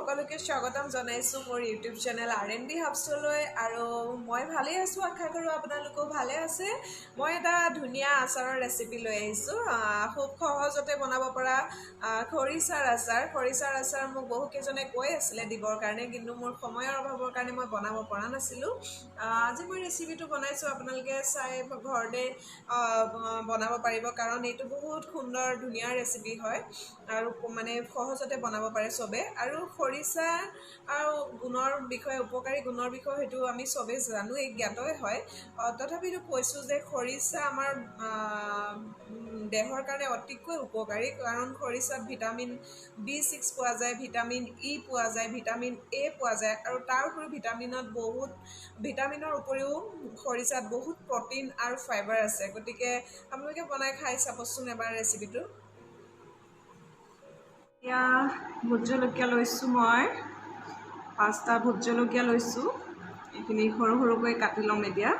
সকলোকে স্বাগতম জনাইছোঁ মোৰ ইউটিউব চেনেল R&D হাবছলৈ আৰু মই ভালে আছোঁ আশা কৰোঁ আপোনালোকেও ভালে আছে মই এটা ধুনীয়া আচাৰৰ ৰেচিপি লৈ আহিছোঁ খুব সহজতে বনাব পৰা খৰিচাৰ আচাৰ মোক বহুকেইজনে কৈ আছিলে দিবৰ কাৰণে কিন্তু মোৰ সময়ৰ অভাৱৰ কাৰণে মই বনাব পৰা নাছিলোঁ আজি মই ৰেচিপিটো বনাইছোঁ আপোনালোকে চাই ঘৰতে বনাব পাৰিব কাৰণ এইটো বহুত সুন্দৰ ধুনীয়া ৰেচিপি হয় আৰু মানে সহজতে বনাব পাৰে চবে আৰু খৰিচা আৰু গুণৰ বিষয়ে উপকাৰী গুণৰ বিষয়ে হেতু আমি চবে জানো এই জ্ঞাতই হয় তথাপিতো কৈছোঁ যে খৰিচা আমাৰ দেহৰ কাৰণে অতিকৈ উপকাৰী কাৰণ খৰিচাত ভিটামিন B6 পোৱা যায় ভিটামিন E পোৱা যায় ভিটামিন A পোৱা যায় আৰু তাৰ উপৰিও ভিটামিনৰ উপৰিও খৰিচাত বহুত প্ৰটিন আৰু ফাইবাৰ আছে গতিকে আপোনালোকে বনাই খাই চাবচোন এবাৰ ৰেচিপিটো या भोट जलकिया लैছোঁ মই 5টা भोट जलकिया लैছোঁ এইখিনি সৰু সৰুকৈ কাটি লম এতিয়া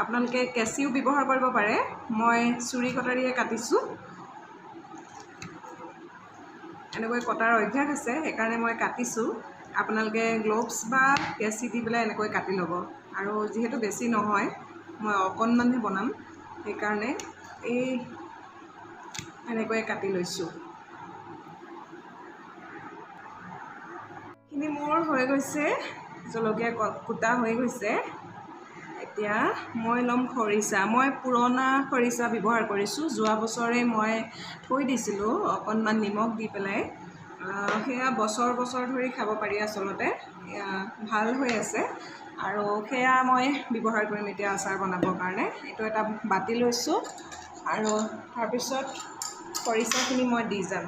আপোনালোকে কেঁচিও ব্যৱহাৰ কৰিব পাৰে মই চুৰি কটাৰীয়ে কাটিছোঁ এনেকৈ কটাৰ অভ্যাস আছে সেইকাৰণে মই কাটিছোঁ আপোনালোকে গ্লোভছ বা কেঁচি দি পেলাই এনেকৈ কাটি ল'ব আৰু যেহেতু বেছি নহয় মই অকণমানহে বনাম সেইকাৰণে এই এনেকৈ কাটি লৈছোঁ খিনি মোৰ হৈ গৈছে জলকীয়া কুটা হৈ গৈছে এতিয়া মই ল'ম খৰিচা মই পুৰণা খৰিচা ব্যৱহাৰ কৰিছোঁ যোৱা বছৰে মই থৈ দিছিলোঁ অকণমান নিমখ দি পেলাই সেয়া বছৰ ধৰি খাব পাৰি আচলতে ভাল হৈ আছে আৰু সেয়া মই ব্যৱহাৰ কৰিম এতিয়া আচাৰ বনাবৰ কাৰণে এইটো এটা বাতি লৈছোঁ আৰু তাৰপিছত খৰিচাখিনি মই দি যাম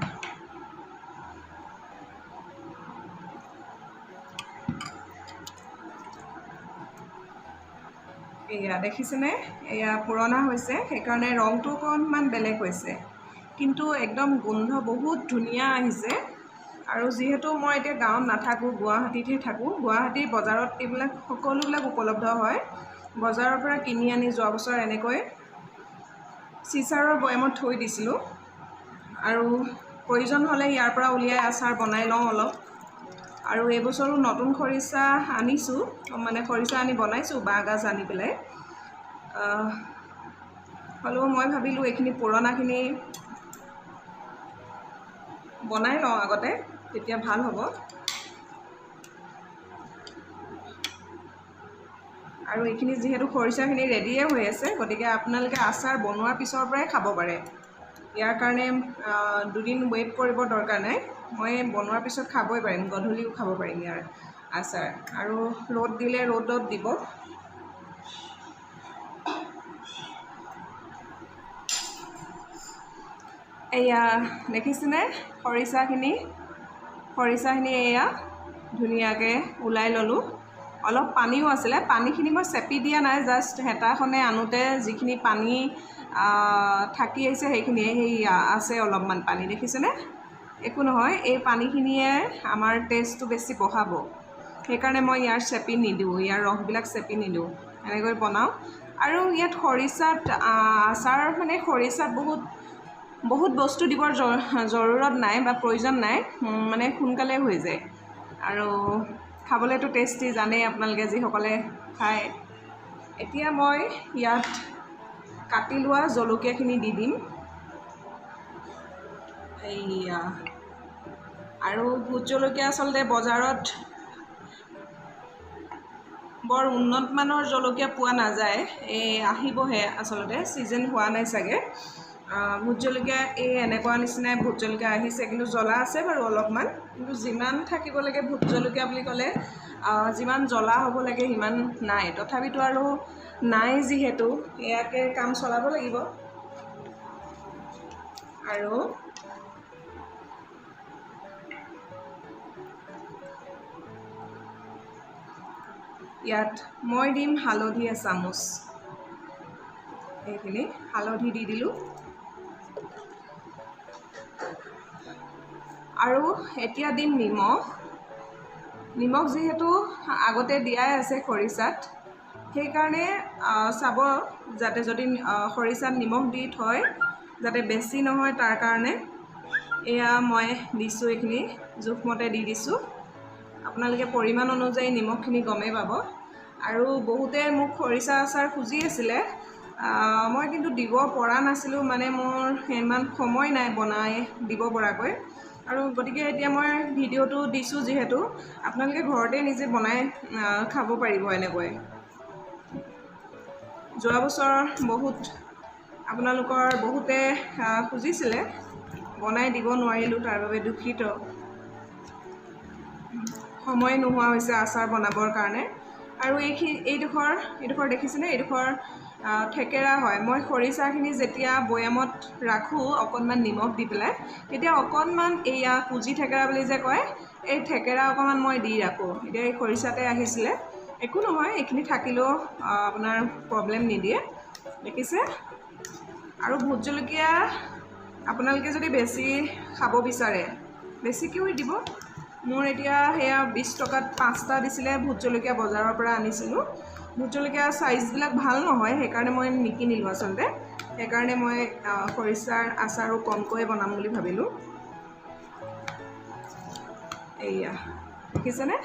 এয়া দেখিছেনে এয়া পুৰণা হৈছে সেইকাৰণে ৰংটো অকণমান বেলেগ হৈছে কিন্তু একদম গোন্ধ বহুত ধুনীয়া আহিছে আৰু যিহেতু মই এতিয়া গাঁৱত নাথাকোঁ গুৱাহাটীতহে থাকোঁ গুৱাহাটীৰ বজাৰত এইবিলাক সকলোবিলাক উপলব্ধ হয় বজাৰৰ পৰা কিনি আনি যোৱা বছৰ এনেকৈ চিচাৰৰ বৈয়ামত থৈ দিছিলোঁ আৰু প্ৰয়োজন হ'লে ইয়াৰ পৰা উলিয়াই আচাৰ বনাই লওঁ অলপ আৰু এইবছৰো নতুন খৰিচা আনিছোঁ মানে খৰিচা আনি বনাইছোঁ বাঁহগাজ আনি পেলাই হ'লেও মই ভাবিলোঁ এইখিনি পুৰণাখিনি বনাই লওঁ আগতে তেতিয়া ভাল হ'ব আৰু এইখিনি যিহেতু খৰিচাখিনি ৰেডিয়ে হৈ আছে গতিকে আপোনালোকে আচাৰ বনোৱাৰ পিছৰ পৰাই খাব পাৰে ইয়াৰ কাৰণে দুদিন ৱেইট কৰিব দৰকাৰ নাই মই বনোৱাৰ পিছত খাবই পাৰিম গধূলিও খাব পাৰিম ইয়াৰ আচাৰ আৰু ৰ'দ দিলে ৰ'দত দিব এয়া দেখিছেনে খৰিচাখিনি এয়া ধুনীয়াকৈ ওলাই ল'লোঁ অলপ পানীও আছিলে পানীখিনি মই চেপি দিয়া নাই জাষ্ট হেতাখনে আনোতে যিখিনি পানী থাকি আহিছে সেইখিনিয়ে সেই আছে অলপমান পানী দেখিছেনে একো নহয় এই পানীখিনিয়ে আমাৰ টেষ্টটো বেছি বঢ়াব সেইকাৰণে মই ইয়াৰ চেপি নিদিওঁ ইয়াৰ ৰসবিলাক চেপি নিদিওঁ এনেকৈ বনাওঁ আৰু ইয়াত খৰিচাত আচাৰ মানে খৰিচাত বহুত বস্তু দিবৰ জৰুৰত নাই বা প্ৰয়োজন নাই মানে সোনকালে হৈ যায় আৰু খাবলৈতো টেষ্টি জানেই আপোনালোকে যিসকলে খায় এতিয়া মই ইয়াত কাটি লোৱা জলকীয়াখিনি দি দিম এইয়া আৰু ভোট জলকীয়া আচলতে বজাৰত বৰ উন্নত মানৰ জলকীয়া পোৱা নাযায় এই আহিবহে আচলতে ছিজন হোৱা নাই চাগে ভোট জলকীয়া এই এনেকুৱা নিচিনাই ভোট জলকীয়া আহিছে কিন্তু জ্বলা আছে বাৰু অলপমান কিন্তু যিমান থাকিব লাগে ভোট জলকীয়া বুলি ক'লে যিমান জ্বলা হ'ব লাগে সিমান নাই তথাপিতো আৰু নাই যিহেতু ইয়াকে কাম চলাব লাগিব আৰু ইয়াত মই দিম হালধি এচামুচ এইখিনি হালধি দি দিলোঁ আৰু এতিয়া দিম নিমখ যিহেতু আগতে দিয়াই আছে খৰিচাত সেইকাৰণে চাব যাতে যদি খৰিচাত নিমখ দি থয় যাতে বেছি নহয় তাৰ কাৰণে এয়া মই দিছোঁ, এইখিনি জোখমতে দি দিছোঁ। আপোনালোকে পৰিমাণ অনুযায়ী নিমখখিনি গমেই পাব। আৰু বহুতে মোক খৰিচা আচাৰ খুজি আছিলে, মই কিন্তু দিব পৰা নাছিলোঁ, মানে মোৰ ইমান সময় নাই বনাই দিব পৰাকৈ। আৰু গতিকে এতিয়া মই ভিডিঅ'টো দিছোঁ যিহেতু আপোনালোকে ঘৰতে নিজে বনাই খাব পাৰিব এনেকৈ। যোৱা বছৰ আপোনালোকৰ বহুতে খুজিছিলে, বনাই দিব নোৱাৰিলোঁ, তাৰ বাবে দুখিত। সময় নোহোৱা হৈছে আচাৰ বনাবৰ কাৰণে। আৰু এইডোখৰ দেখিছেনে, এইডোখৰ থেকেৰা হয়। মই খৰিচাখিনি যেতিয়া বৈয়ামত ৰাখোঁ অকণমান নিমখ দি পেলাই, তেতিয়া অকণমান এয়া কুজি থেকেৰা বুলি যে কয়, এই থেকেৰা অকণমান মই দি ৰাখোঁ। এতিয়া এই খৰিচাতে আহিছিলে, একো নহয়, এইখিনি থাকিলেও আপোনাৰ প্ৰব্লেম নিদিয়ে, দেখিছে। আৰু ভোট জলকীয়া আপোনালোকে যদি বেছি খাব বিচাৰে বেছিকৈও দিব। মোৰ এতিয়া সেয়া 20 টকাত 5টা দিছিলে ভোট জলকীয়া, বজাৰৰ পৰা আনিছিলোঁ। ভোট জলকীয়া চাইজবিলাক ভাল নহয়, সেইকাৰণে মই নিকিনিলোঁ আচলতে। সেইকাৰণে মই খৰিচাৰ আচাৰো কমকৈ বনাম বুলি ভাবিলোঁ। এয়া দেখিছেনে,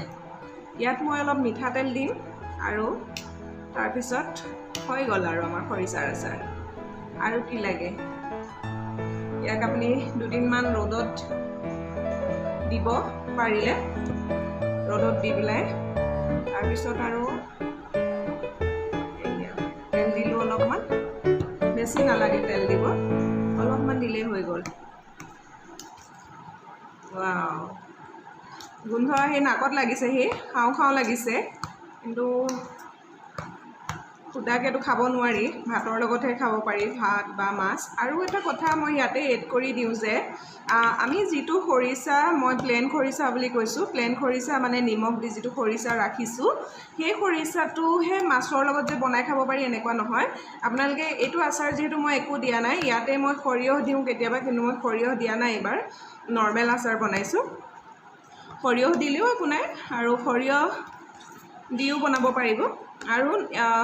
ইয়াত মই অলপ মিঠাতেল দিম আৰু তাৰপিছত হৈ গ'ল আৰু আমাৰ খৰিচাৰ আচাৰ। আৰু কি লাগে, ইয়াক আপুনি 2 দিনমান ৰ'দত দিব পাৰিলে, ৰ'দত দি পেলাই তাৰপিছত আৰু তেল দিলোঁ অলপমান, বেছি নালাগে তেল দিব, অলপমান দিলেই হৈ গ'ল। ৱাও, গোন্ধ আহি নাকত লাগিছেহি, খাওঁ খাওঁ লাগিছে, কিন্তু সুদাকেতো খাব নোৱাৰি, ভাতৰ লগতহে খাব পাৰি, ভাত বা মাছ। আৰু এটা কথা মই ইয়াতে এড কৰি দিওঁ যে আমি যিটো খৰিচা, মই প্লেন খৰিচা বুলি কৈছোঁ, প্লেন খৰিচা মানে নিমখ দি যিটো খৰিচা ৰাখিছোঁ, সেই খৰিচাটোহে মাছৰ লগত যে বনাই খাব পাৰি এনেকুৱা নহয়। আপোনালোকে এইটো আচাৰ যিহেতু মই একো দিয়া নাই, ইয়াতে মই সৰিয়হ দিওঁ কেতিয়াবা, কিন্তু মই সৰিয়হ দিয়া নাই এইবাৰ, নৰ্মেল আচাৰ বনাইছোঁ। সৰিয়হ দিলেও একো নাই, আৰু সৰিয়হ দিও বনাব পাৰিব। আৰু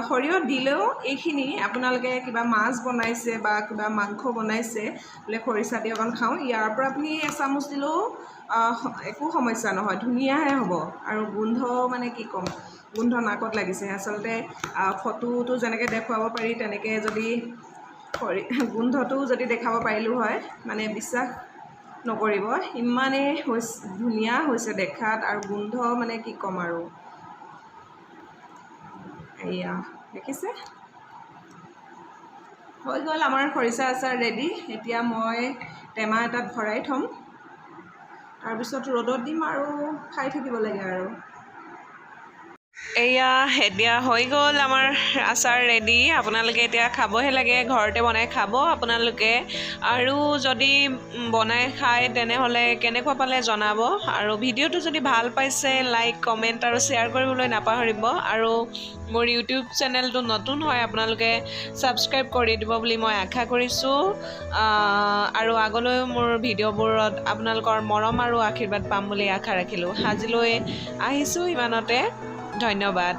সৰিয়হ দিলেও এইখিনি আপোনালোকে কিবা মাছ বনাইছে বা কিবা মাংস বনাইছে বোলে খৰিচা দি অকণ খাওঁ, ইয়াৰ পৰা আপুনি এচামুচ দিলেও একো সমস্যা নহয়, ধুনীয়াহে হ'ব। আৰু গোন্ধ মানে কি ক'ম, গোন্ধ নাকত লাগিছে। আচলতে ফটোটো যেনেকৈ দেখুৱাব পাৰি তেনেকৈ যদি গোন্ধটো যদি দেখাব পাৰিলোঁ হয়, মানে বিশ্বাস নকৰিব, ইমানেই ধুনীয়া হৈছে দেখাত, আৰু গোন্ধ মানে কি ক'ম আৰু। এয়া দেখিছে, হৈ গ'ল আমাৰ খৰিচা আচাৰ ৰেডি। এতিয়া মই টেমা এটাত ভৰাই থ'ম, তাৰপিছত ৰ'দত দিম আৰু খাই থাকিব লাগে আৰু। এয়া এতিয়া হৈ গ'ল আমাৰ আচাৰ ৰেডি। আপোনালোকে এতিয়া খাবহে লাগে, ঘৰতে বনাই খাব আপোনালোকে। আৰু যদি বনাই খায় তেনেহ'লে কেনেকুৱা পালে জনাব। আৰু ভিডিঅ'টো যদি ভাল পাইছে লাইক, কমেণ্ট আৰু শ্বেয়াৰ কৰিবলৈ নাপাহৰিব। আৰু মোৰ ইউটিউব চেনেলটো নতুন হয়, আপোনালোকে ছাবস্ক্ৰাইব কৰি দিব বুলি মই আশা কৰিছোঁ। আৰু আগলৈও মোৰ ভিডিঅ'বোৰত আপোনালোকৰ মৰম আৰু আশীৰ্বাদ পাম বুলি আশা ৰাখিলোঁ। আজিলৈ আহিছোঁ ইমানতে, ধন্যবাদ।